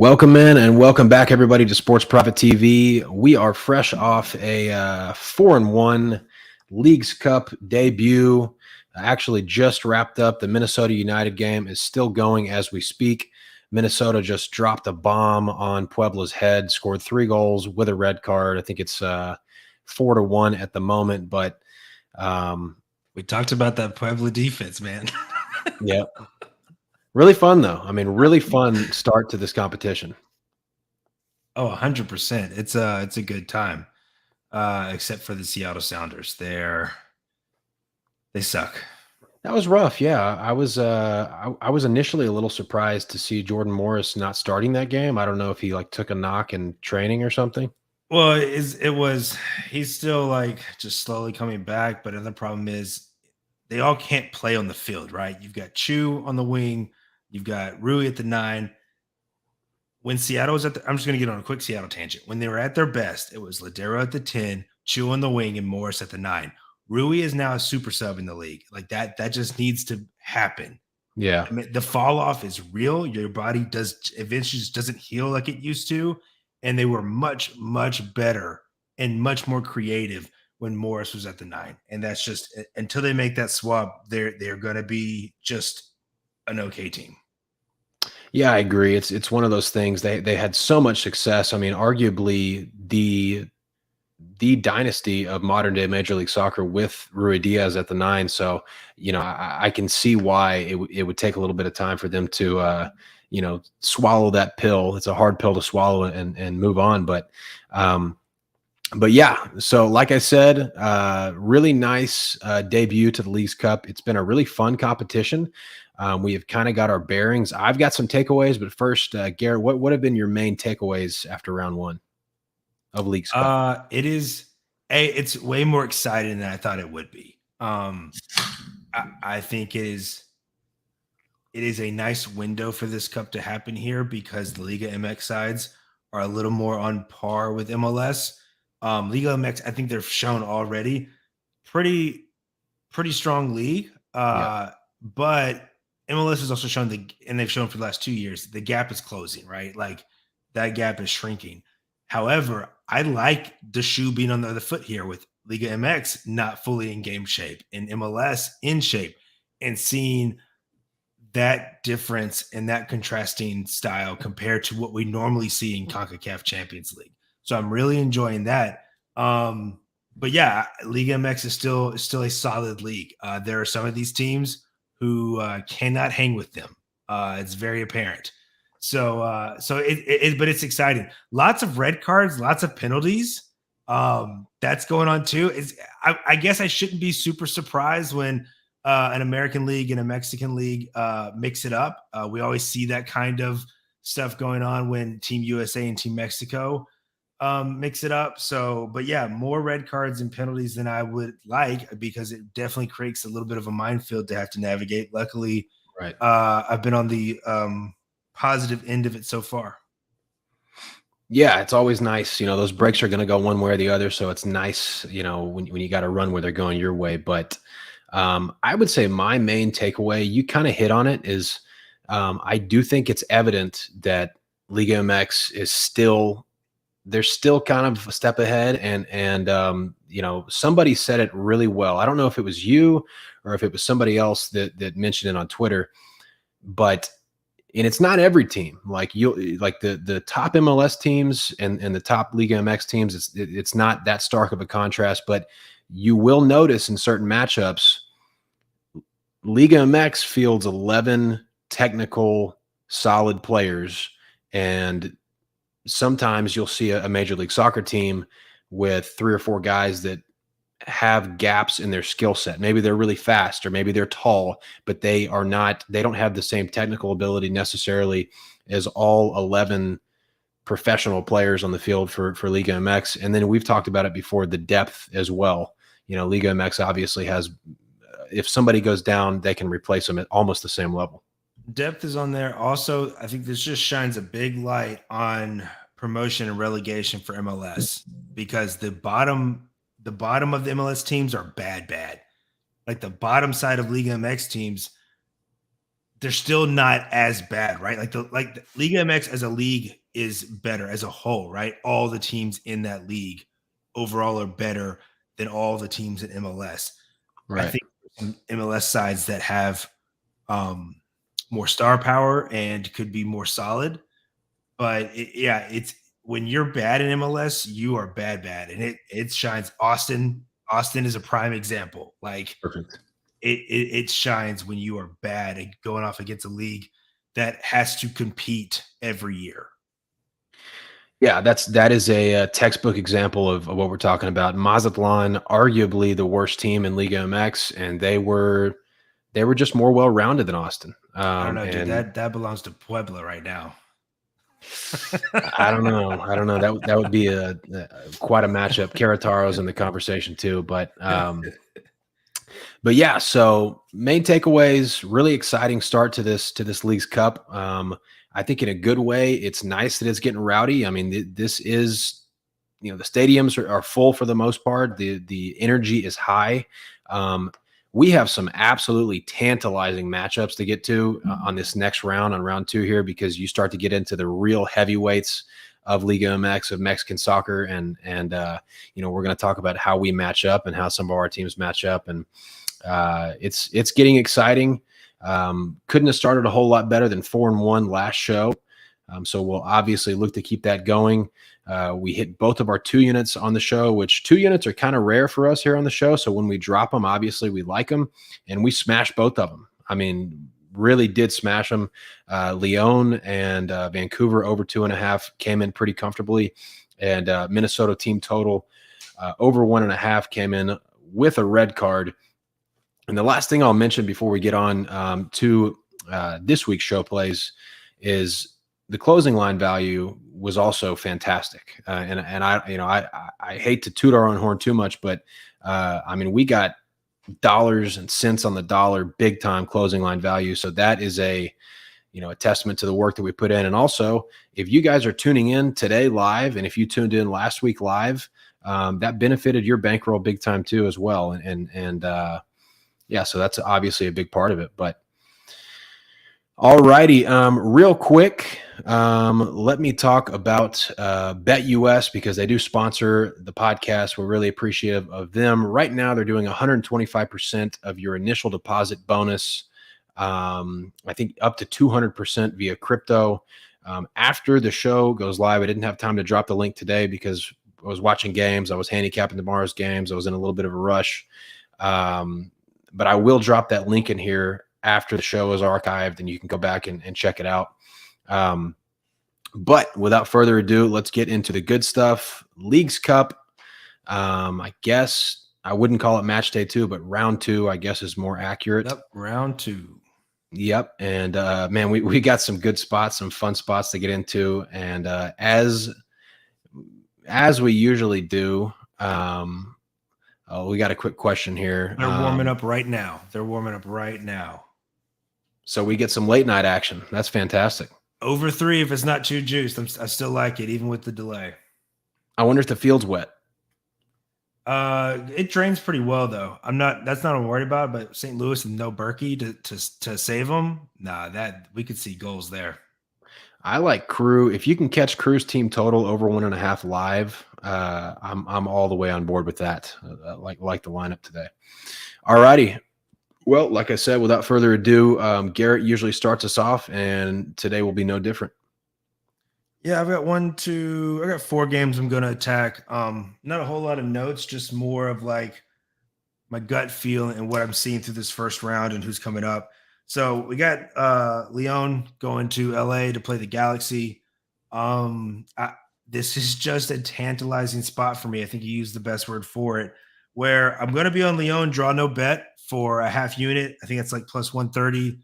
Welcome in and welcome back, everybody, to Sports Profit TV. We are fresh off a 4-1 Leagues Cup debut. Actually, just wrapped up. The Minnesota United game is still going as we speak. Minnesota just dropped a bomb on Puebla's head, scored 3 goals with a red card. I think it's 4-1 at the moment, but we talked about that Puebla defense, man. yeah. Really fun, though. I mean, really fun start to this competition. Oh, 100%. It's a good time, except for the Seattle Sounders. They suck. That was rough. Yeah, I was initially a little surprised to see Jordan Morris not starting that game. I don't know if he took a knock in training or something. Well, he's still just slowly coming back, but another problem is they all can't play on the field, right? You've got Chu on the wing, you've got Rui at the 9. When Seattle was I'm just going to get on a quick Seattle tangent. When they were at their best, it was Ladero at the 10, Chu on the wing, and Morris at the 9. Rui is now a super sub in the league. That just needs to happen. Yeah. I mean, the fall off is real. Your body eventually just doesn't heal like it used to. And they were much, much better and much more creative when Morris was at the 9. And that's just until they make that swap, they're going to be just an okay team. Yeah, I agree. It's one of those things. They had so much success. I mean, arguably the dynasty of modern day Major League Soccer with Rui Diaz at the 9. So, I can see why it would take a little bit of time for them to, swallow that pill. It's a hard pill to swallow and move on. But yeah, so like I said, really nice debut to the Leagues Cup. It's been a really fun competition. We have kind of got our bearings. I've got some takeaways, but first, Garrett, what have been your main takeaways after round 1 of Leagues Cup? It's way more exciting than I thought it would be. I think it is a nice window for this cup to happen here because the Liga MX sides are a little more on par with MLS. Liga MX, I think they've shown already pretty strong league. But MLS has also shown and they've shown for the last 2 years, the gap is closing, right? Like that gap is shrinking. However, I like the shoe being on the other foot here with Liga MX not fully in game shape and MLS in shape, and seeing that difference and that contrasting style compared to what we normally see in CONCACAF Champions League. So I'm really enjoying that. But yeah, Liga MX is still a solid league. There are some of these teams who cannot hang with them. It's very apparent. But it's exciting. Lots of red cards, lots of penalties. That's going on too. I guess I shouldn't be super surprised when an American league and a Mexican league mix it up. We always see that kind of stuff going on when Team USA and Team Mexico mix it up. So, but yeah, more red cards and penalties than I would like because it definitely creates a little bit of a minefield to have to navigate. Luckily, Right. I've been on the positive end of it so far. Yeah, it's always nice. Those breaks are going to go one way or the other. So it's nice, when you got to run where they're going your way. But I would say my main takeaway, you kind of hit on it, is I do think it's evident that Liga MX is they're still kind of a step ahead. And somebody said it really well. I don't know if it was you or if it was somebody else that mentioned it on Twitter, and it's not every team. The top MLS teams and the top Liga MX teams, it's not that stark of a contrast, but you will notice in certain matchups, Liga MX fields 11 technical, solid players, and sometimes you'll see a Major League Soccer team with 3 or 4 guys that have gaps in their skill set. Maybe they're really fast or maybe they're tall, but they don't have the same technical ability necessarily as all 11 professional players on the field for Liga MX. And then we've talked about it before, the depth as well. Liga MX obviously has, if somebody goes down, they can replace them at almost the same level. Depth is on there. Also, I think this just shines a big light on promotion and relegation for MLS because the bottom of the MLS teams are bad. Like the bottom side of Liga MX teams, they're still not as bad, right? Like the Liga MX as a league is better as a whole, right? All the teams in that league overall are better than all the teams in MLS. I Right. think some MLS sides that have more star power and could be more solid, but it's when you're bad in MLS, you are bad, and it shines. Austin is a prime example. Like Perfect. it shines when you are bad and going off against a league that has to compete every year. Yeah, that is a, textbook example of what we're talking about. Mazatlan, arguably the worst team in Liga MX, and they were just more well rounded than Austin. I don't know, dude. And That belongs to Puebla right now. I don't know. I don't know. That would be quite a matchup. Carataro's in the conversation too, but yeah. So main takeaways: really exciting start to this League's Cup. I think in a good way. It's nice that it's getting rowdy. I mean, this is the stadiums are full for the most part. The energy is high. Um, we have some absolutely tantalizing matchups to get to on this next round, on round 2 here, because you start to get into the real heavyweights of Liga MX, of Mexican soccer, and we're going to talk about how we match up and how some of our teams match up, and it's getting exciting. Couldn't have started a whole lot better than 4-1 last show. So we'll obviously look to keep that going. We hit both of our 2 units on the show, which 2 units are kind of rare for us here on the show. So when we drop them, obviously we like them, and we smashed both of them. I mean, really did smash them. Leon and Vancouver over 2.5 came in pretty comfortably, and Minnesota team total over 1.5 came in with a red card. And the last thing I'll mention before we get on to this week's show plays is the closing line value was also fantastic. And I hate to toot our own horn too much, but I mean, we got dollars and cents on the dollar, big time closing line value. So that is a testament to the work that we put in. And also, if you guys are tuning in today live, and if you tuned in last week live, that benefited your bankroll big time too, as well. And yeah, so that's obviously a big part of it. But all righty, real quick, let me talk about BetUS, because they do sponsor the podcast. We're really appreciative of them. Right now, they're doing 125% of your initial deposit bonus. I think up to 200% via crypto. After the show goes live, I didn't have time to drop the link today because I was watching games. I was handicapping tomorrow's games. I was in a little bit of a rush. But I will drop that link in here after the show is archived, and you can go back and check it out. But without further ado, let's get into the good stuff. Leagues Cup. I guess I wouldn't call it match day 2, but round 2, I guess, is more accurate. Yep, round 2. Yep. And man, we got some good spots, some fun spots to get into. And as we usually do, we got a quick question here. They're warming up right now. So we get some late night action. That's fantastic. Over 3 if it's not too juiced. I still like it, even with the delay. I wonder if the field's wet. It drains pretty well, though. That's not what I'm worried about, but St. Louis and no Berkey to save them. Nah, that we could see goals there. I like Crew. If you can catch Crew's team total over 1.5 live, I'm all the way on board with that. Like the lineup today. All righty. Well, like I said, without further ado, Garrett usually starts us off, and today will be no different. Yeah, I got 4 games I'm going to attack. Not a whole lot of notes, just more of like my gut feel and what I'm seeing through this first round and who's coming up. So we got Leon going to LA to play the Galaxy. This is just a tantalizing spot for me. I think you used the best word for it, where I'm going to be on Leon, draw no bet for a half unit. I think it's like plus 130.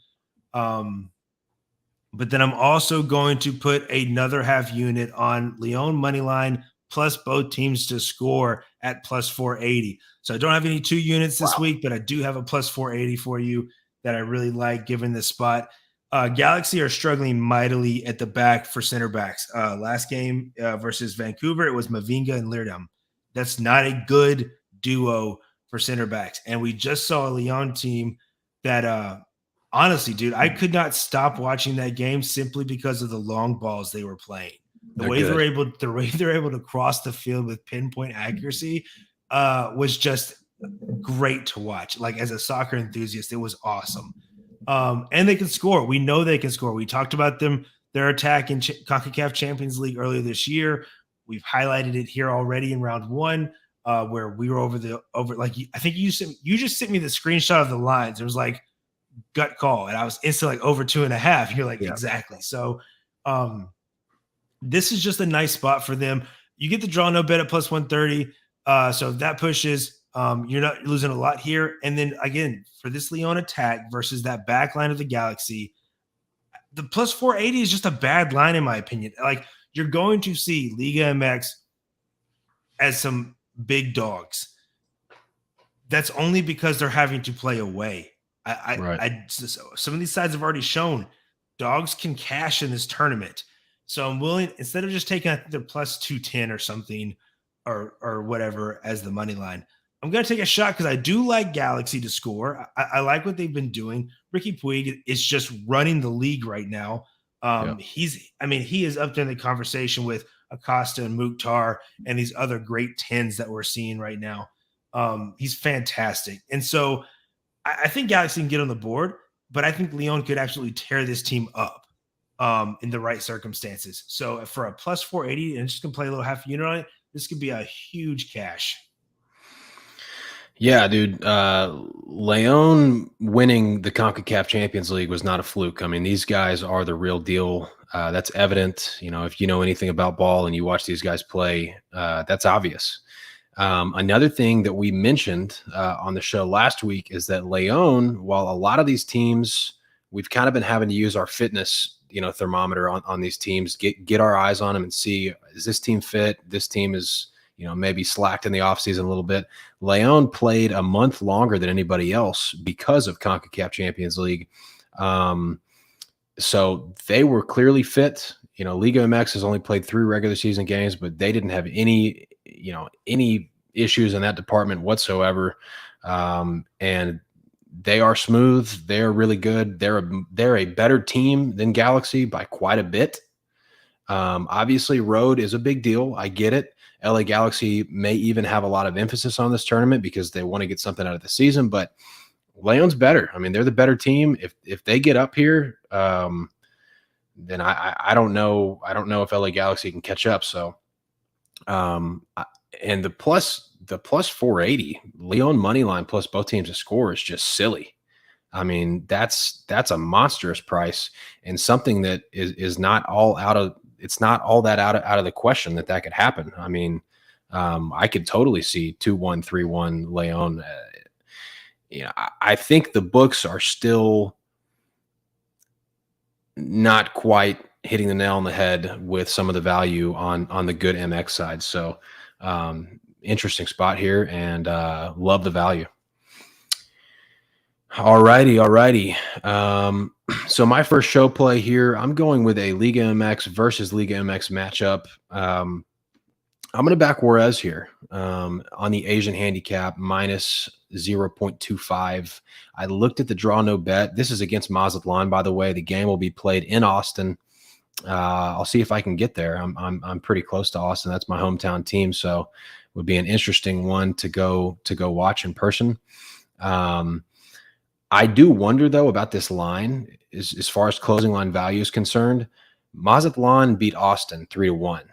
But then I'm also going to put another half unit on Leon money line plus both teams to score at plus 480. So I don't have any 2 units this week, but I do have a plus 480 for you that I really like given this spot. Galaxy are struggling mightily at the back for center backs. Last game versus Vancouver, it was Mavinga and Leerdam. That's not a good duo for center backs. And we just saw a Leon team that honestly, dude, I could not stop watching that game simply because of the long balls they were playing. The way they're able to cross the field with pinpoint accuracy was just great to watch. Like as a soccer enthusiast, it was awesome. And they can score. We know they can score. We talked about their attack in CONCACAF Champions League earlier this year. We've highlighted it here already in round one, where we were over. Like I think you just sent me the screenshot of the lines. It was like gut call, and I was instantly like over 2.5. You're like, exactly. So, this is just a nice spot for them. You get the draw no bet at plus 130. So that pushes. You're not losing a lot here. And then again, for this Leon attack versus that back line of the Galaxy, the plus 480 is just a bad line, in my opinion. Like you're going to see Liga MX as some big dogs. That's only because they're having to play away. Some of these sides have already shown dogs can cash in this tournament. So I'm willing, instead of just taking the plus 210 or something or whatever as the money line, I'm going to take a shot because I do like Galaxy to score. I like what they've been doing. Ricky Puig is just running the league right now. He is up there in the conversation with Acosta and Mukhtar and these other great 10s that we're seeing right now. He's fantastic. And so I think Galaxy can get on the board, but I think Leon could absolutely tear this team up in the right circumstances. So for a plus 480 and just going to play a little half unit on it, this could be a huge cash. Yeah, dude. Leon winning the CONCACAF Champions League was not a fluke. I mean, these guys are the real deal. That's evident. You know, if you know anything about ball and you watch these guys play, that's obvious. Another thing that we mentioned on the show last week is that Leon, while a lot of these teams, we've kind of been having to use our fitness, thermometer on these teams, get our eyes on them and see, is this team fit? This team is, maybe slacked in the offseason a little bit. Leon played a month longer than anybody else because of CONCACAF Champions League. So they were clearly fit. Liga MX has only played 3 regular season games, but they didn't have any issues in that department whatsoever. And they are smooth. They're really good. They're a better team than Galaxy by quite a bit. Obviously, road is a big deal. I get it. LA Galaxy may even have a lot of emphasis on this tournament because they want to get something out of the season, but Leon's better. I mean, they're the better team. If they get up here, then I don't know. I don't know if LA Galaxy can catch up. So, and the plus 480 Leon money line plus both teams to score is just silly. I mean, that's a monstrous price and something that is not all out of. It's not all that out of the question that could happen. I mean, I could totally see 2-1, 3-1 Leon. I think the books are still not quite hitting the nail on the head with some of the value on the good MX side. So interesting spot here and love the value. All righty. So my first show play here, I'm going with a Liga MX versus Liga MX matchup. I'm going to back Juarez here on the Asian handicap minus 0.25. I looked at the draw no bet. This is against Mazatlan, by the way. The game will be played in Austin. I'll see if I can get there. I'm pretty close to Austin. That's my hometown team, so it would be an interesting one to go watch in person. I do wonder, though, about this line as far as closing line value is concerned. Mazatlan beat Austin 3-1.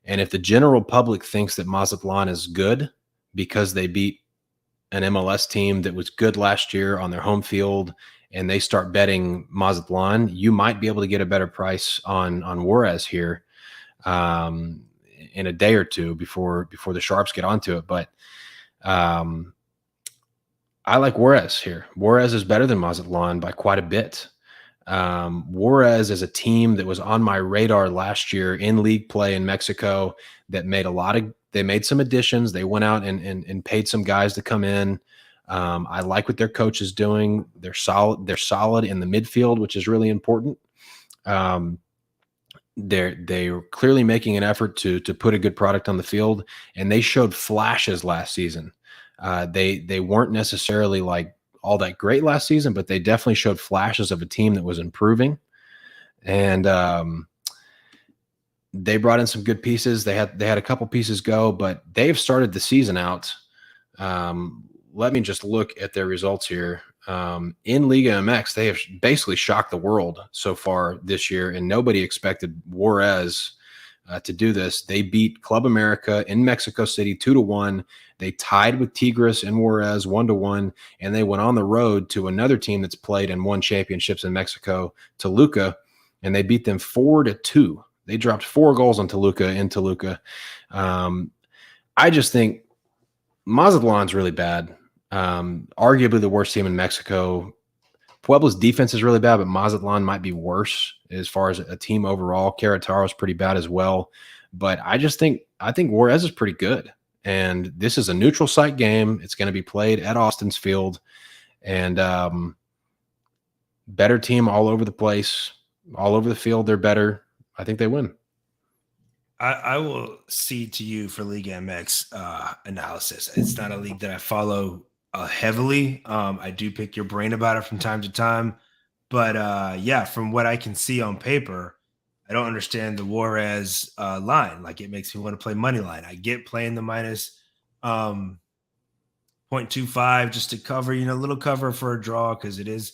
And if the general public thinks that Mazatlan is good because they beat an MLS team that was good last year on their home field and they start betting Mazatlan, you might be able to get a better price on Juarez here in a day or two before the Sharps get onto it. But I like Juarez here. Juarez is better than Mazatlan by quite a bit. Juarez is a team that was on my radar last year in league play in Mexico that they made some additions. They went out and paid some guys to come in. I like what their coach is doing. They're solid. They're solid in the midfield, which is really important. They're clearly making an effort to put a good product on the field, and they showed flashes last season. They weren't necessarily like all that great last season, but they definitely showed flashes of a team that was improving. And they brought in some good pieces. They had a couple pieces go, but they've started the season out. Let me just look at their results here. In Liga MX, they have basically shocked the world so far this year, and nobody expected Juarez to do this. They beat Club America in Mexico City 2-1. They tied with Tigres and Juarez 1-1, and they went on the road to another team that's played and won championships in Mexico, Toluca, and they beat them 4-2. They dropped 4 goals on Toluca in Toluca. I just think Mazatlan's really bad. Arguably the worst team in Mexico. Puebla's defense is really bad, but Mazatlan might be worse as far as a team overall. Querétaro's pretty bad as well. But I think Juarez is pretty good. And this is a neutral site game. It's going to be played at Austin's Field. And better team all over the place, all over the field. They're better. I think they win. I will cede to you for Liga MX analysis. It's not a league that I follow heavily. I do pick your brain about it from time to time. But yeah, from what I can see on paper, I don't understand the Juarez line. Like, it makes me want to play money line. I get playing the minus 0.25 just to cover, a little cover for a draw because it is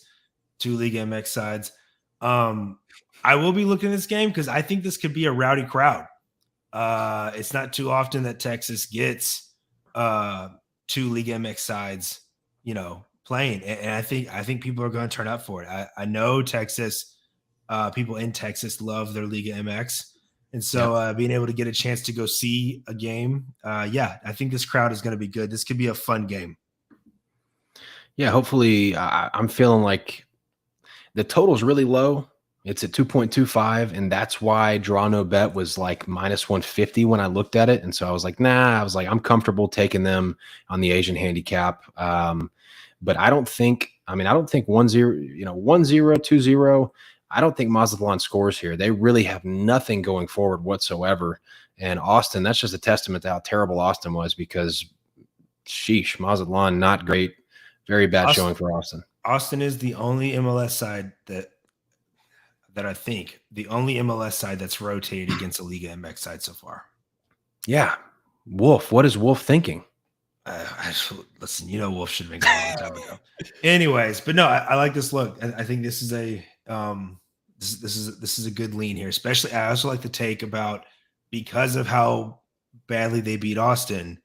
2 Liga MX sides. I will be looking at this game because I think this could be a rowdy crowd. It's not too often that Texas gets 2 Liga MX sides, playing, and I think people are going to turn up for it. I know Texas, people in Texas love their Liga MX, and so being able to get a chance to go see a game, I think this crowd is going to be good. This could be a fun game. Yeah, hopefully, I'm feeling like the total is really low. It's at 2.25, and that's why draw no bet was like minus 150 when I looked at it. And so I was like, I'm comfortable taking them on the Asian handicap. But I don't think 1-0, 1-0, 2-0. I don't think Mazatlan scores here. They really have nothing going forward whatsoever. And Austin, that's just a testament to how terrible Austin was because, sheesh, Mazatlan, not great. Very bad showing for Austin. Austin is the only MLS side that I think the only MLS side that's rotated against a Liga MX side so far. Yeah. Wolf. What is Wolf thinking? Listen, Wolf should have been gone a long time ago. Anyways, but no, I like this look. I think this is a this is a good lean here. Especially, I also like the take about because of how badly they beat Austin.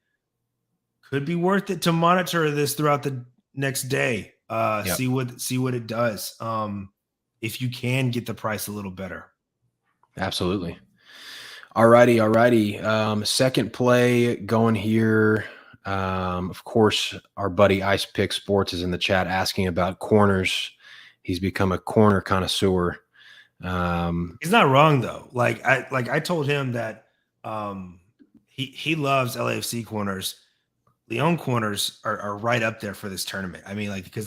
Could be worth it to monitor this throughout the next day. See what it does. If you can get the price a little better. Absolutely. Alrighty. Second play going here. Of course, our buddy Ice Pick Sports is in the chat asking about corners. He's become a corner connoisseur. He's not wrong though. I told him that he loves LAFC corners. Leon corners are right up there for this tournament. I mean, because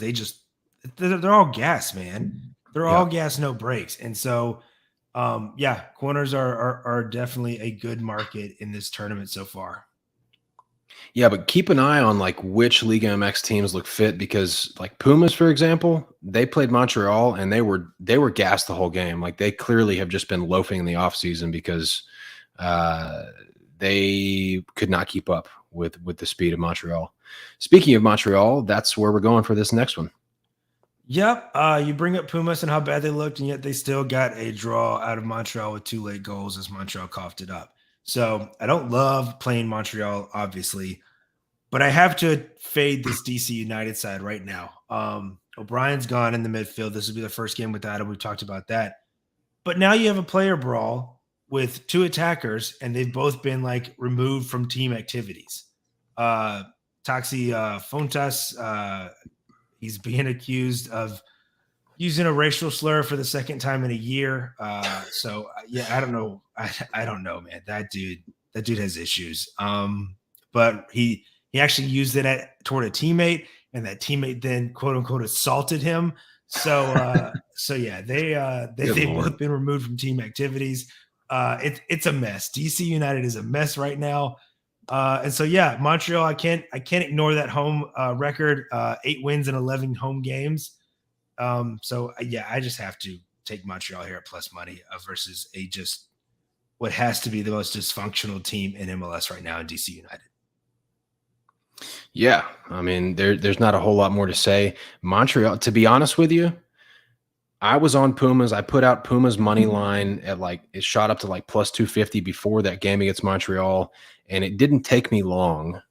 they're all gas, man. They're all gas, no breaks. And so, corners are definitely a good market in this tournament so far. Yeah, but keep an eye on which Liga MX teams look fit because Pumas, for example, they played Montreal and they were gassed the whole game. They clearly have just been loafing in the offseason because they could not keep up with the speed of Montreal. Speaking of Montreal, that's where we're going for this next one. Yep. You bring up Pumas and how bad they looked, and yet they still got a draw out of Montreal with 2 late goals as Montreal coughed it up. So I don't love playing Montreal, obviously, but I have to fade this DC United side right now. O'Brien's gone in the midfield. This will be the first game without him. We've talked about that. But now you have a player brawl with 2 attackers, and they've both been removed from team activities. Taxi Fontas, he's being accused of using a racial slur for the second time in a year. I don't know. I don't know, man. That dude has issues. But he actually used it toward a teammate, and that teammate then quote unquote assaulted him. So they've both been removed from team activities. It's a mess. DC United is a mess right now. And so, yeah, Montreal, I can't ignore that home record, 8 wins in 11 home games. So, yeah, I just have to take Montreal here at plus money versus what has to be the most dysfunctional team in MLS right now in DC United. Yeah, I mean, there's not a whole lot more to say. Montreal, to be honest with you, I was on Pumas. I put out Pumas money line at it shot up to plus 250 before that game against Montreal. And it didn't take me long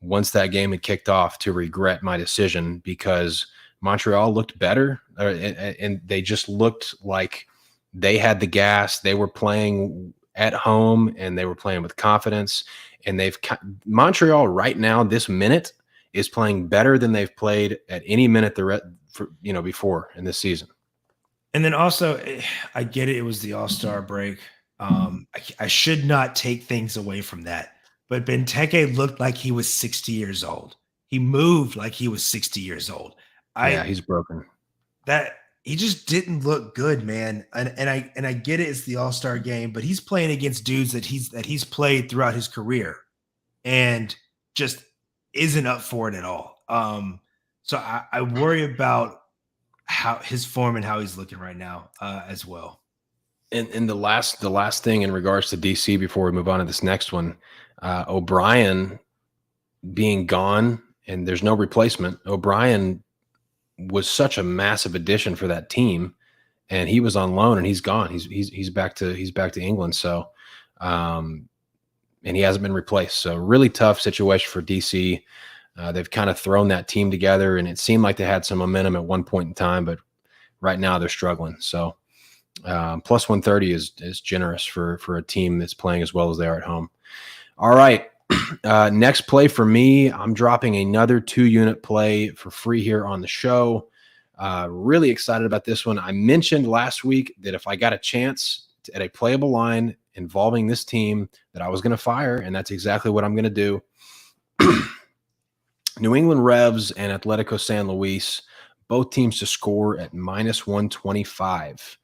once that game had kicked off to regret my decision because Montreal looked better and they just looked like they had the gas. They were playing at home and they were playing with confidence. And Montreal right now, this minute, is playing better than they've played at any minute before in this season. And then also, I get it. It was the All-Star break. I should not take things away from that. But Benteke looked like he was 60 years old. He moved like he was 60 years old. Yeah, he's broken. He just didn't look good, man. And I get it. It's the All-Star game, but he's playing against dudes that he's played throughout his career, and just isn't up for it at all. So I worry about how his form and how he's looking right now as well. And the last thing in regards to DC before we move on to this next one, O'Brien being gone and there's no replacement. O'Brien was such a massive addition for that team, and he was on loan and he's gone. He's back to England. So, and he hasn't been replaced. So really tough situation for DC. They've kind of thrown that team together, and it seemed like they had some momentum at one point in time, but right now they're struggling. So plus 130 is generous for a team that's playing as well as they are at home. All right. Next play for me, I'm dropping another 2-unit play for free here on the show. Really excited about this one. I mentioned last week that if I got a chance at a playable line involving this team that I was going to fire, and that's exactly what I'm going to do. New England Revs and Atletico San Luis, both teams to score at minus 125.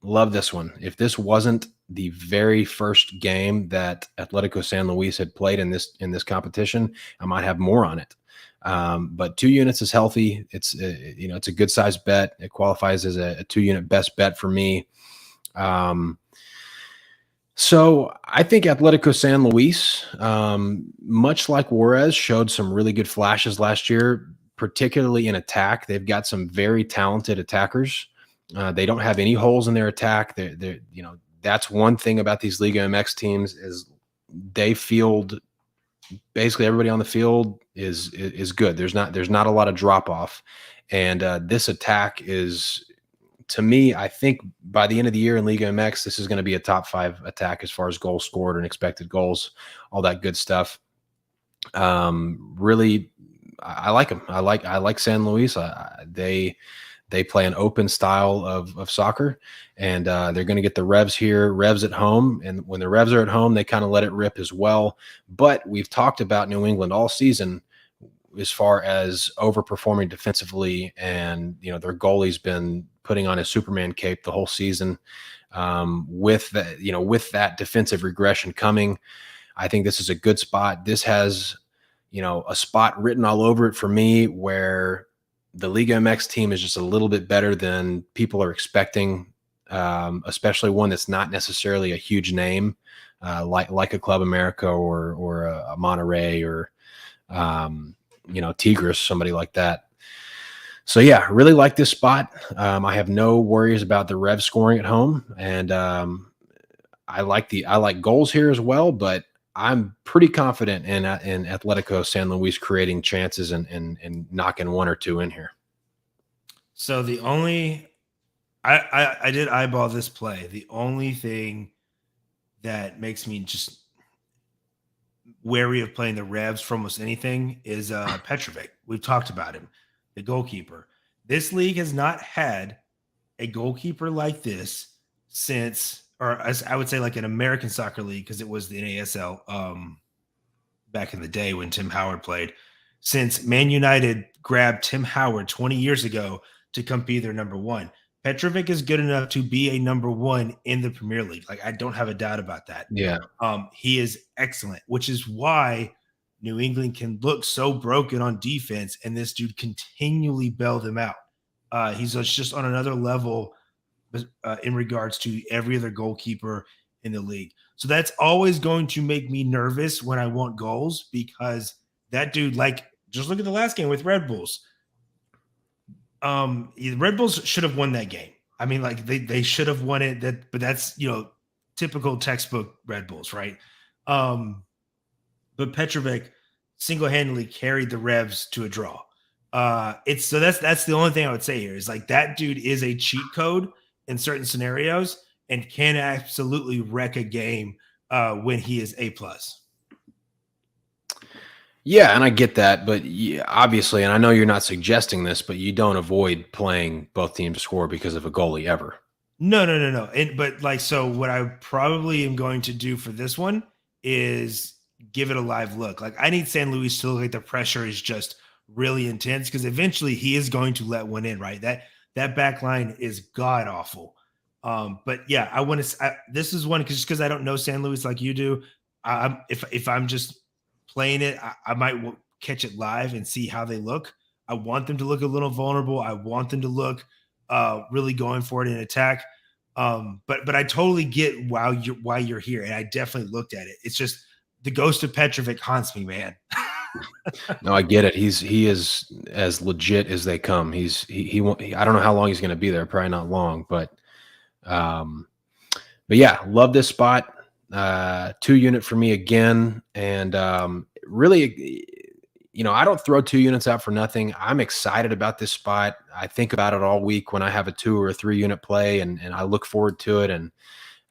Love this one. If this wasn't the very first game that Atletico San Luis had played in this competition, I might have more on it. But 2 units is healthy. It's it's a good sized bet. It qualifies as a 2-unit best bet for me. So I think Atletico San Luis, much like Juarez, showed some really good flashes last year, particularly in attack. They've got some very talented attackers. They don't have any holes in their attack. They're that's one thing about these Liga MX teams is they field basically everybody on the field is good. There's not a lot of drop off, and this attack is, to me, I think by the end of the year in Liga MX, this is going to be a top 5 attack as far as goals scored and expected goals, all that good stuff. Really, I like them. I like San Luis. They play an open style of soccer, and they're going to get the Revs here. Revs at home, and when the Revs are at home, they kind of let it rip as well. But we've talked about New England all season as far as overperforming defensively, and their goalie's been putting on his Superman cape the whole season. With that defensive regression coming, I think this is a good spot. This has a spot written all over it for me where the Liga MX team is just a little bit better than people are expecting, especially one that's not necessarily a huge name, like a Club America or a Monterey or Tigres, somebody like that. So yeah, really like this spot. I have no worries about the Rev scoring at home, and I like goals here as well. But I'm pretty confident in Atletico San Luis creating chances and knocking 1 or 2 in here. So the only I did eyeball this play. The only thing that makes me just wary of playing the Revs for almost anything is Petrovic. We've talked about him, the goalkeeper. This league has not had a goalkeeper like this since, or as I would say, like an American soccer league, because it was the NASL back in the day when Tim Howard played, since Man United grabbed Tim Howard 20 years ago to come be their number 1. Petrovic is good enough to be a number one in the Premier League. Like, I don't have a doubt about that. Yeah. He is excellent, which is why New England can look so broken on defense, and this dude continually bail them out. He's just on another level in regards to every other goalkeeper in the league. So that's always going to make me nervous when I want goals, because that dude, like, just look at the last game with Red Bulls. Red Bulls should have won that game. I mean, like, they should have won it. But that's, typical textbook Red Bulls, right? But Petrovic single-handedly carried the Revs to a draw. That's the only thing I would say here is, like, that dude is a cheat code in certain scenarios and can absolutely wreck a game when he is A+. Yeah, and I get that, but obviously, and I know you're not suggesting this, but you don't avoid playing both teams to score because of a goalie ever. No. So what I probably am going to do for this one is give it a live look. Like, I need San Luis to look like the pressure is just really intense, because eventually he is going to let one in, right? That back line is god awful. But yeah, I want to. This is one because I don't know San Luis like you do. If I'm just playing it, I might catch it live and see how they look. I want them to look a little vulnerable. I want them to look really going for it in attack. But I totally get why you're here, and I definitely looked at it. It's just the ghost of Petrovic haunts me, man. No, I get it. He is as legit as they come. I don't know how long he's going to be there. Probably not long, but yeah, love this spot. 2 unit for me again. And really, I don't throw 2 units out for nothing. I'm excited about this spot. I think about it all week when I have a 2 or a 3 unit play, and I look forward to it. And,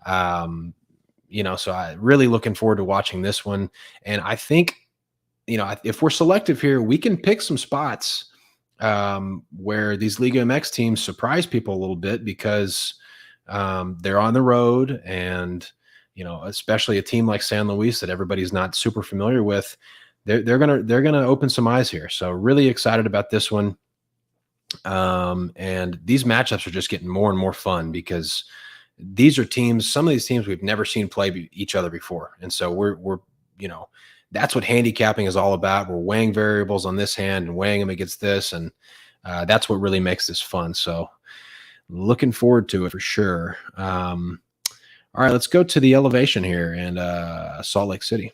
so I really looking forward to watching this one. And I think, if we're selective here, we can pick some spots where these Liga MX teams surprise people a little bit, because they're on the road, and especially a team like San Luis that everybody's not super familiar with, they're gonna open some eyes here. So really excited about this one. And these matchups are just getting more and more fun, because some of these teams we've never seen play each other before, and so we're that's what handicapping is all about. We're weighing variables on this hand and weighing them against this, and that's what really makes this fun. So looking forward to it for sure. All right, let's go to the elevation here and Salt Lake City.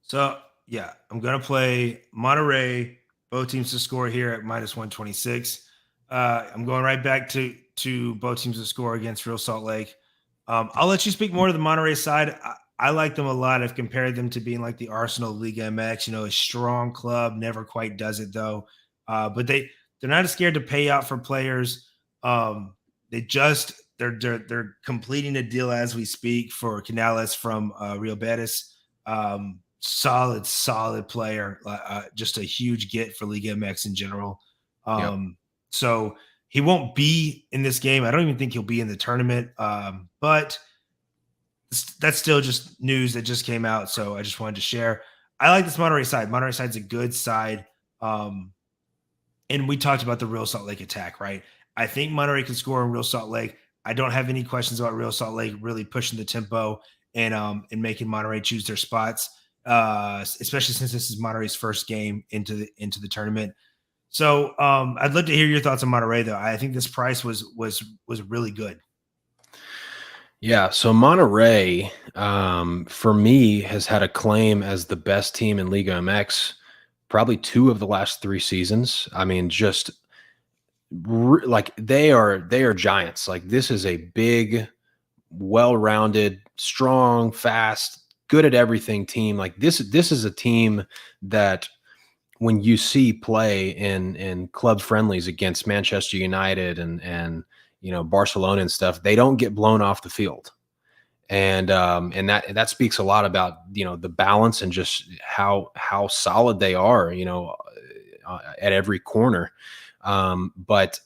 So, yeah, I'm going to play Monterey, both teams to score here at -126. I'm going right back to both teams to score against Real Salt Lake. I'll let you speak more to the Monterey side. I like them a lot. I've compared them to being like the Arsenal Liga MX, a strong club, never quite does it though. But they're not scared to pay out for players. They're completing a deal as we speak for Canales from Real Betis. Solid player. Just a huge get for Liga MX in general. So he won't be in this game. I don't even think he'll be in the tournament. But that's still just news that just came out. So I just wanted to share. I like this Monterey side. Monterey side's a good side. And we talked about the Real Salt Lake attack, right? I think Monterey can score in Real Salt Lake. I don't have any questions about Real Salt Lake really pushing the tempo and making Monterey choose their spots, especially since this is Monterey's first game into the tournament. So I'd love to hear your thoughts on Monterey, though. I think this price was really good. Yeah, so Monterey, for me, has had a claim as the best team in Liga MX probably 2 of the last 3 seasons. I mean, just like they are giants. Like, this is a big, well-rounded, strong, fast, good at everything team. Like, this is a team that when you see play in club friendlies against Manchester United and Barcelona and stuff, they don't get blown off the field. And that speaks a lot about, the balance and just how solid they are, at every corner. But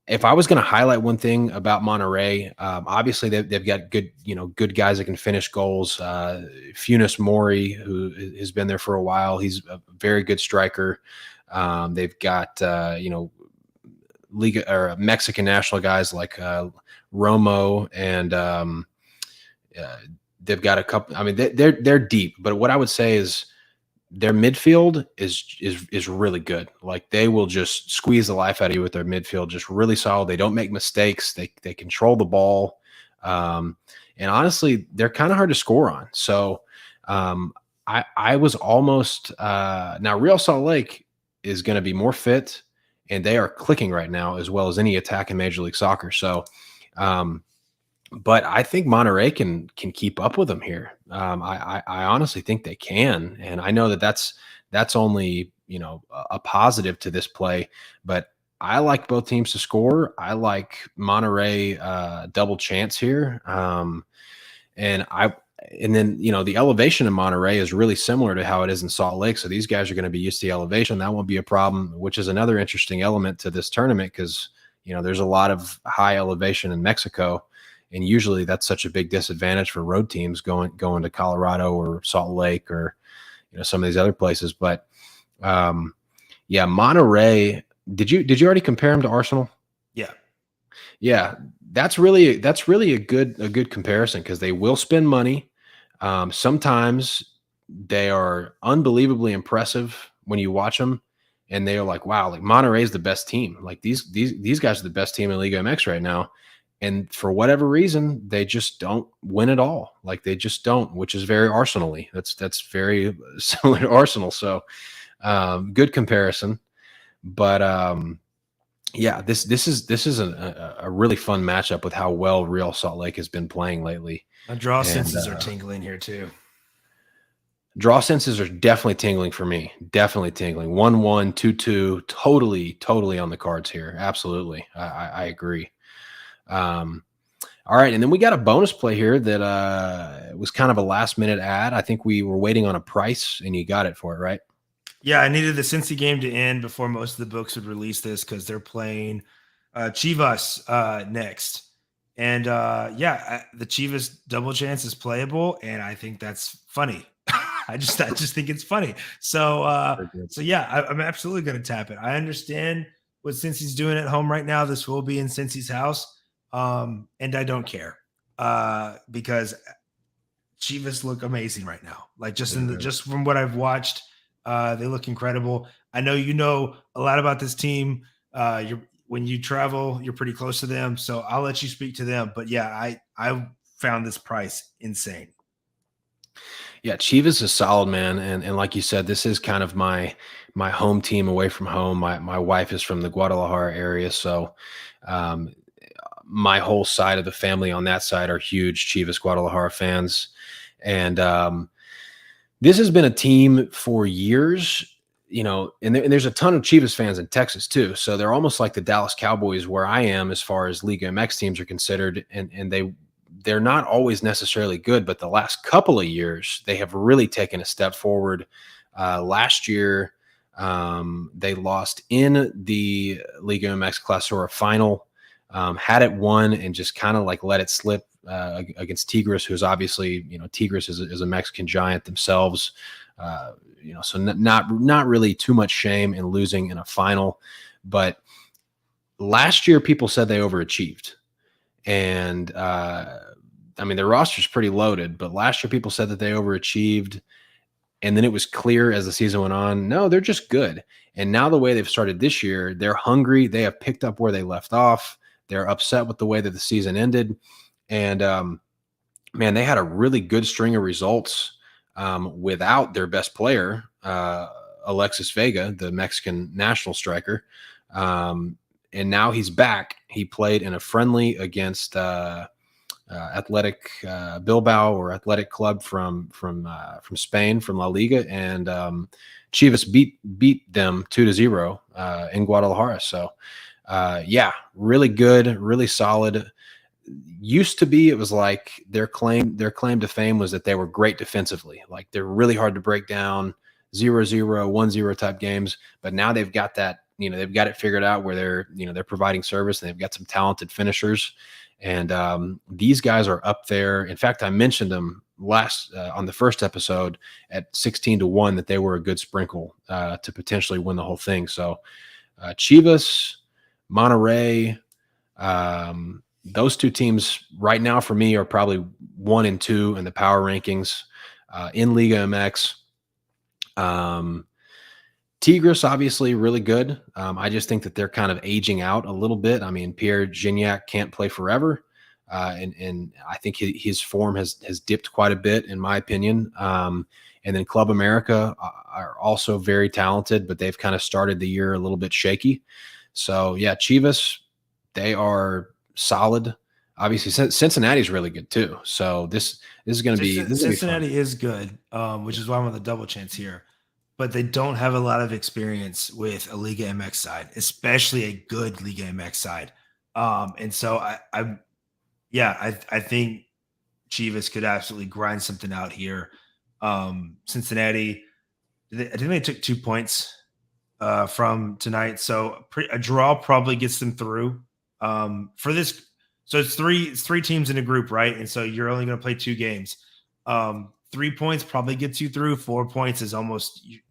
if I was going to highlight one thing about Monterey, obviously they've got good guys that can finish goals. Funes Mori, who has been there for a while, he's a very good striker. They've got, Liga or Mexican national guys like Romo, and they've got a couple. I mean, they're deep, but what I would say is their midfield is really good. Like they will just squeeze the life out of you with their midfield, just really solid. They don't make mistakes. They control the ball, and honestly, they're kind of hard to score on. So I was almost now Real Salt Lake is going to be more fit, and they are clicking right now as well as any attack in Major League Soccer. So. But I think Monterey can keep up with them here. I honestly think they can, and I know that's only a positive to this play. But I like both teams to score. I like Monterey double chance here, and then the elevation in Monterey is really similar to how it is in Salt Lake. So these guys are going to be used to the elevation. That won't be a problem, which is another interesting element to this tournament because there's a lot of high elevation in Mexico. And usually that's such a big disadvantage for road teams going to Colorado or Salt Lake or some of these other places. But Monterey. Did you already compare them to Arsenal? Yeah. That's really a good comparison because they will spend money. Sometimes they are unbelievably impressive when you watch them, and they are like, wow, like Monterey is the best team. Like these guys are the best team in Liga MX right now. And for whatever reason, they just don't win at all. Like they just don't, which is very Arsenal-y. That's very similar to Arsenal. So good comparison. But this is a really fun matchup with how well Real Salt Lake has been playing lately. My draw senses are tingling here too. Draw senses are definitely tingling for me. Definitely tingling. 1-1, 2-2, totally on the cards here. Absolutely. I agree. All right. And then we got a bonus play here that was kind of a last minute ad. I think we were waiting on a price and you got it for it, right? Yeah, I needed the Cincy game to end before most of the books would release this because they're playing Chivas next. And the Chivas double chance is playable, and I think that's funny. I just think it's funny. So I'm absolutely going to tap it. I understand what Cincy's doing at home right now. This will be in Cincy's house. And I don't care because Chivas look amazing right now. Like just from what I've watched, they look incredible. I know a lot about this team. When you travel, you're pretty close to them, so I'll let you speak to them. But yeah, I found this price insane. Yeah, Chivas is solid, man, and like you said, this is kind of my home team away from home. My wife is from the Guadalajara area, so. My whole side of the family on that side are huge Chivas Guadalajara fans. And this has been a team for years, and there's a ton of Chivas fans in Texas too. So they're almost like the Dallas Cowboys where I am as far as Liga MX teams are considered. And they're not always necessarily good, but the last couple of years, they have really taken a step forward. Last year, they lost in the Liga MX Clausura final. Had it won and just kind of like let it slip against Tigres, who's obviously, Tigres is a Mexican giant themselves. So not really too much shame in losing in a final. But last year, people said they overachieved. And their roster's pretty loaded, but last year people said that they overachieved. And then it was clear as the season went on, no, they're just good. And now the way they've started this year, they're hungry. They have picked up where they left off. They're upset with the way that the season ended. And, they had a really good string of results without their best player, Alexis Vega, the Mexican national striker. And now he's back. He played in a friendly against Athletic Bilbao or Athletic Club from Spain, from La Liga. And Chivas beat them 2-0 in Guadalajara. So, really good, really solid. Used to be, it was like their claim to fame was that they were great defensively. Like they're really hard to break down, 0-0, 1-0 type games. But now they've got that, they've got it figured out where they're providing service and they've got some talented finishers. And these guys are up there. In fact, I mentioned them last on the first episode at 16-1 that they were a good sprinkle to potentially win the whole thing. So Chivas, Monterey. Those two teams right now for me are probably 1 and 2 in the power rankings in Liga MX. Tigres obviously really good. I just think that they're kind of aging out a little bit. I mean, Pierre Gignac can't play forever, and I think his form has dipped quite a bit, in my opinion. And then Club America are also very talented, but they've kind of started the year a little bit shaky. So yeah, Chivas, they are solid. Obviously, Cincinnati's really good too. So this is going to be Cincinnati is good, which is why I'm on the double chance here. But they don't have a lot of experience with a Liga MX side, especially a good Liga MX side. And so I think Chivas could absolutely grind something out here. Cincinnati, I think they took 2 points from tonight, so a draw probably gets them through for this. So it's three teams in a group, right? And so you're only going to play 2 games. 3 points probably gets you through. 4 points is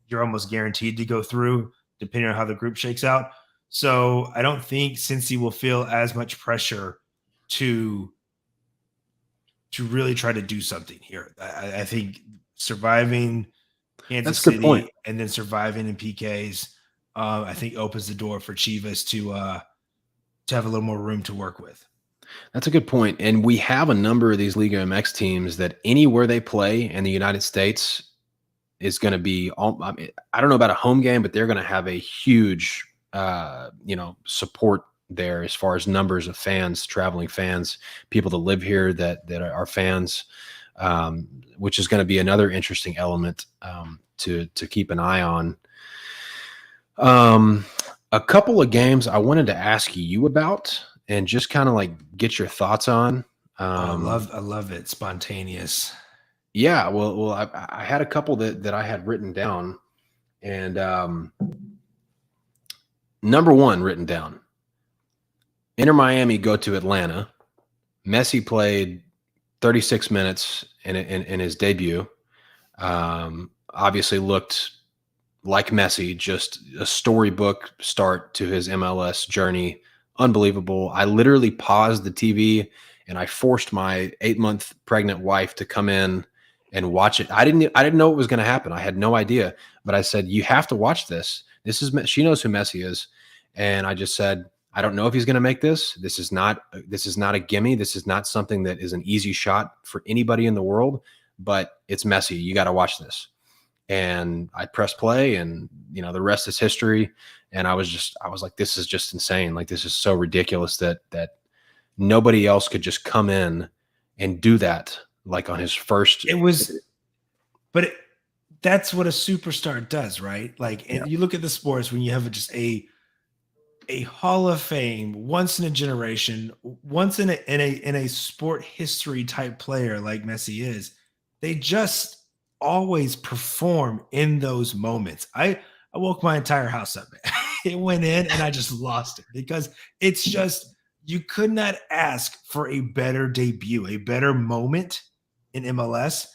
you're almost guaranteed to go through, depending on how the group shakes out. So I don't think Cincy will feel as much pressure to really try to do something here. I think surviving Kansas City and then surviving in PKs, I think opens the door for Chivas to have a little more room to work with. That's a good point. And we have a number of these Liga MX teams that anywhere they play in the United States is going to be, I mean, I don't know about a home game, but they're going to have a huge, support there as far as numbers of fans, traveling fans, people that live here that are fans, which is going to be another interesting element to keep an eye on. A couple of games I wanted to ask you about and just kind of like get your thoughts on. I love it. Spontaneous. Yeah. Well, I had a couple that I had written down, and number one written down, Inter Miami go to Atlanta. Messi played 36 minutes in his debut. Obviously looked like Messi, just a storybook start to his MLS journey. Unbelievable. I literally paused the TV and I forced my 8-month pregnant wife to come in and watch it. I didn't know what was going to happen. I had no idea, but I said, you have to watch this. She knows who Messi is. And I just said, I don't know if he's going to make this. This is not a gimme. This is not something that is an easy shot for anybody in the world, but it's Messi. You got to watch this. And I pressed play, and the rest is history. And I was like, this is just insane. Like, this is so ridiculous that nobody else could just come in and do that. Like on his first, that's what a superstar does, right? Like, and you look at the sports when you have just a Hall of Fame, once in a generation, once in a sport history type player like Messi is, they just always perform in those moments. I woke my entire house up. It went in and I just lost it because it's just, you could not ask for a better debut, a better moment in MLS.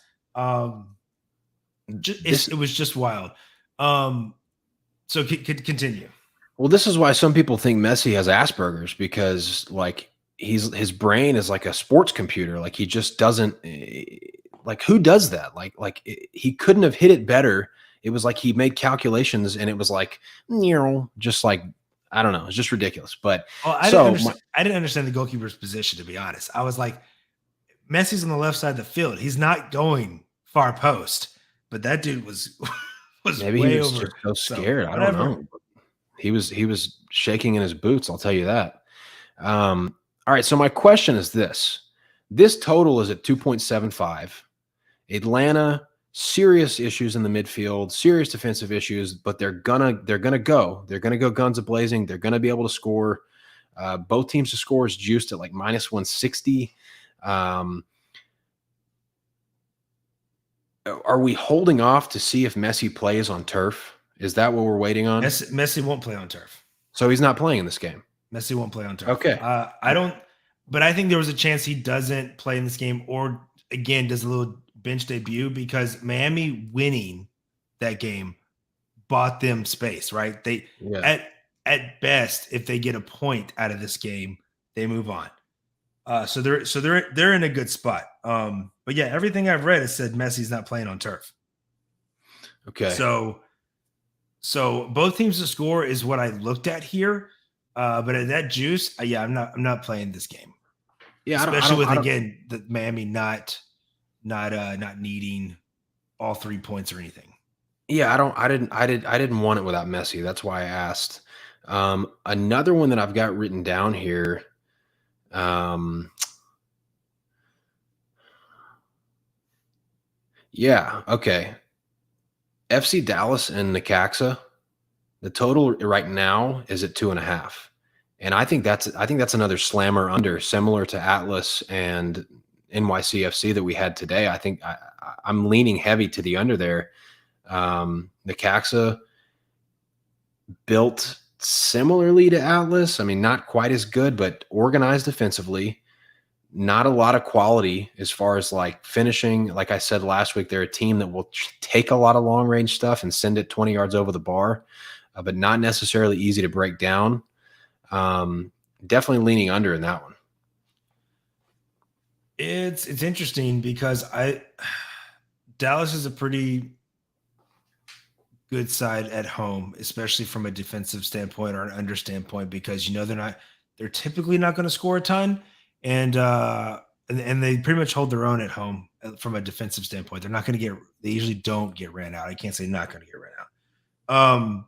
It was just wild. So continue. Well, this is why some people think Messi has Asperger's, because like his brain is like a sports computer. Like he just doesn't, like, who does that? Like he couldn't have hit it better. It was like he made calculations and it was like, just like, I don't know. It's just ridiculous. But I didn't understand the goalkeeper's position, to be honest. I was like, Messi's on the left side of the field. He's not going far post, but that dude was maybe way he was over. just so scared. I don't know. He was shaking in his boots. I'll tell you that. All right. So my question is this: this total is at 2.75. Atlanta, serious issues in the midfield, serious defensive issues, but they're gonna go guns a blazing. They're gonna be able to score. Both teams to score is juiced at like -160. Are we holding off to see if Messi plays on turf? Is that what we're waiting on? Messi won't play on turf. So he's not playing in this game. Messi won't play on turf. Okay. But I think there was a chance he doesn't play in this game, or again, does a little bench debut, because Miami winning that game bought them space, right? At at best, if they get a point out of this game, they move on. So they're in a good spot. But yeah, everything I've read has said Messi's not playing on turf. Okay. So both teams to score is what I looked at here. But at that juice, yeah, I'm not playing this game. Yeah, especially with again the Miami not needing all 3 points or anything. Yeah, I didn't want it without Messi. That's why I asked. Another one that I've got written down here. Yeah, okay. FC Dallas and Necaxa, the total right now is at 2.5. And I think that's another slammer under, similar to Atlas and NYCFC that we had today. I think I'm leaning heavy to the under there. Necaxa built similarly to Atlas. I mean, not quite as good, but organized defensively. Not a lot of quality as far as like finishing. Like I said last week, they're a team that will take a lot of long range stuff and send it 20 yards over the bar, but not necessarily easy to break down. Definitely leaning under in that one. It's interesting because Dallas is a pretty good side at home, especially from a defensive standpoint or an under standpoint, because they're typically not going to score a ton, and they pretty much hold their own at home from a defensive standpoint. They're not going to they usually don't get ran out. I can't say not going to get ran out.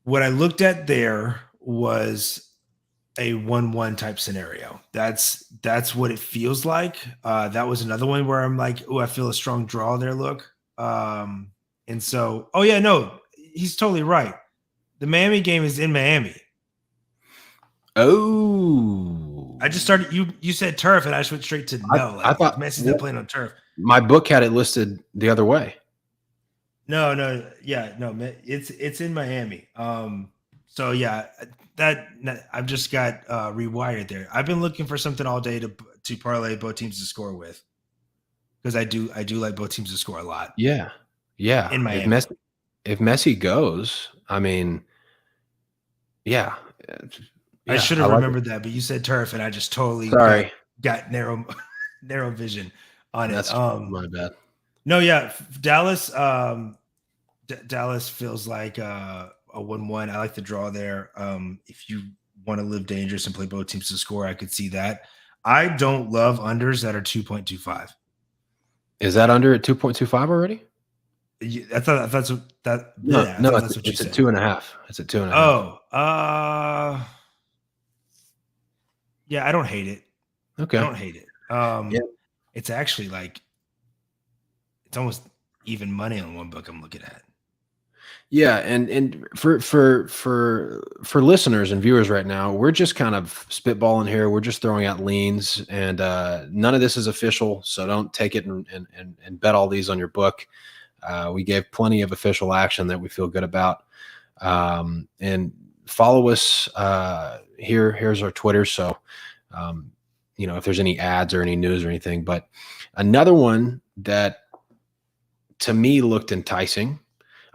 What I looked at there was a 1-1 type scenario. That's what it feels like. That was another one where I'm like, oh, I feel a strong draw there. Look. And so, oh yeah, no, he's totally right. The Miami game is in Miami. Oh, I just started. You said turf, and I just went straight to no. I thought Messi's not playing on turf. My book had it listed the other way. No, it's in Miami. So yeah, I've just got rewired there. I've been looking for something all day to parlay both teams to score with, because I do like both teams to score a lot. Yeah. In Miami. If Messi goes, I mean, yeah. I should have remembered that, but you said turf, and I just totally got narrow vision on That's it. my bad. No, yeah, Dallas. Dallas feels like a 1-1. I like the draw there. If you want to live dangerous and play both teams to score, I could see that. I don't love unders that are 2.25. Is that under at 2.25 already? I thought that's what that. No, yeah, no, that's what you it's said. at 2.5. It's at 2.5. Oh, yeah, I don't hate it. Okay, I don't hate it. Yeah. It's actually like it's almost even money on one book I'm looking at. Yeah, and for listeners and viewers right now, we're just kind of spitballing here. We're just throwing out leans, and none of this is official, so don't take it and bet all these on your book. We gave plenty of official action that we feel good about. And follow us here. Here's our Twitter. So, if there's any ads or any news or anything, but another one that to me looked enticing.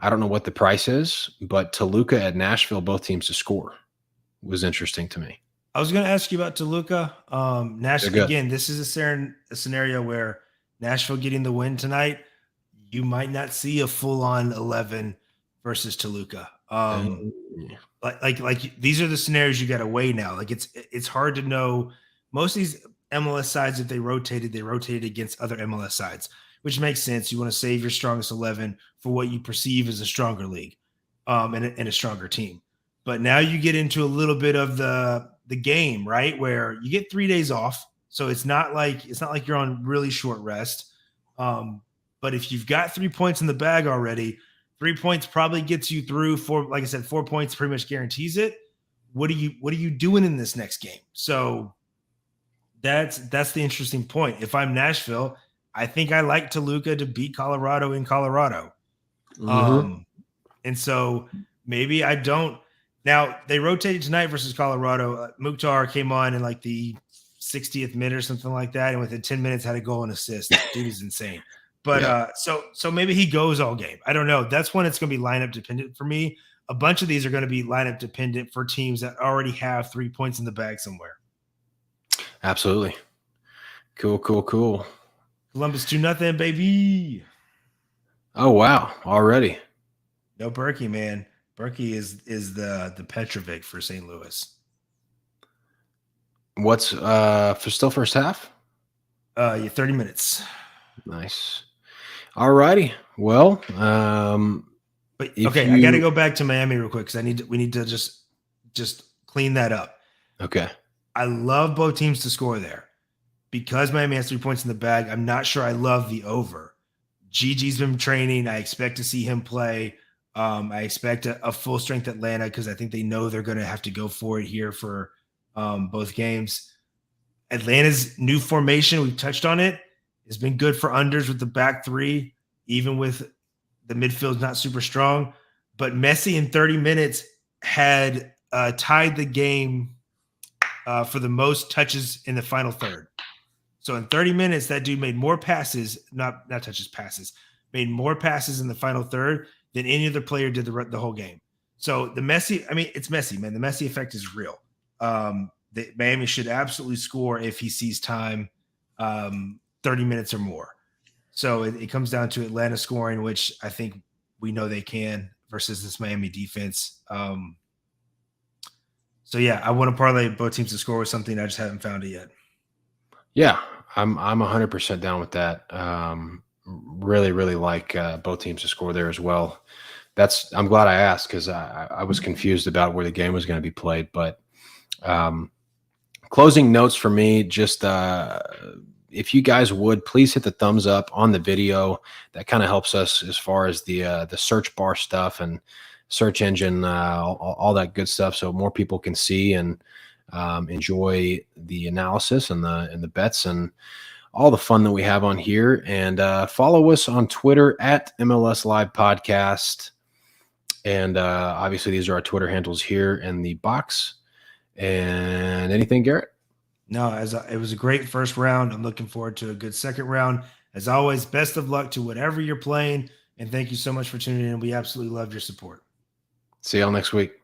I don't know what the price is, but Toluca at Nashville, both teams to score, was interesting to me. I was going to ask you about Toluca. Nashville, again, this is a scenario where Nashville getting the win tonight, you might not see a full-on 11 versus Toluca. Like these are the scenarios you got to weigh now. Like it's hard to know. Most of these MLS sides, if they rotated against other MLS sides, which makes sense. You want to save your strongest 11 for what you perceive as a stronger league, and a stronger team. But now you get into a little bit of the game, right? Where you get 3 days off. So it's not like you're on really short rest. But if you've got 3 points in the bag already, 3 points probably gets you through. Like I said, 4 points pretty much guarantees it. What are you doing in this next game? So that's the interesting point. If I'm Nashville, I think I like Toluca to beat Colorado in Colorado. Mm-hmm. And so maybe I don't. Now, they rotated tonight versus Colorado. Mukhtar came on in like the 60th minute or something like that, and within 10 minutes had a goal and assist. Dude is insane. But so maybe he goes all game. I don't know. That's when it's going to be lineup dependent for me. a bunch of these are going to be lineup dependent for teams that already have 3 points in the bag somewhere. Absolutely. Cool. Columbus 2-0, baby. Oh, wow. Already. No Berkey, man. Berkey is the Petrovic for St. Louis. What's for still first half? 30 minutes. Nice. All righty. Well, but okay, I got to go back to Miami real quick because we need to just clean that up. Okay. I love both teams to score there because Miami has 3 points in the bag. I'm not sure I love the over. Gigi's been training. I expect to see him play. I expect a full strength Atlanta because I think they know they're going to have to go for it here for both games. Atlanta's new formation, we've touched on it, has been good for unders with the back three, even with the midfield's not super strong. But Messi in 30 minutes had tied the game for the most touches in the final third. So in 30 minutes, that dude made more passes, not touches, passes, made more passes in the final third than any other player did the whole game. So the Messi, I mean, it's Messi, man. The Messi effect is real. Miami should absolutely score if he sees time 30 minutes or more. So it comes down to Atlanta scoring, which I think we know they can versus this Miami defense. So yeah, I want to parlay both teams to score with something. I just haven't found it yet. Yeah, I'm 100% down with that. Really like both teams to score there as well. I'm glad I asked because I was confused about where the game was going to be played. But closing notes for me, just if you guys would please hit the thumbs up on the video. That kind of helps us as far as the search bar stuff and search engine, all that good stuff, so more people can see and enjoy the analysis and the bets and all the fun that we have on here. And follow us on Twitter at MLS Live Podcast. And obviously these are our Twitter handles here in the box. And anything, Garrett? No, it was a great first round. I'm looking forward to a good second round. As always, best of luck to whatever you're playing. And thank you so much for tuning in. We absolutely love your support. See y'all next week.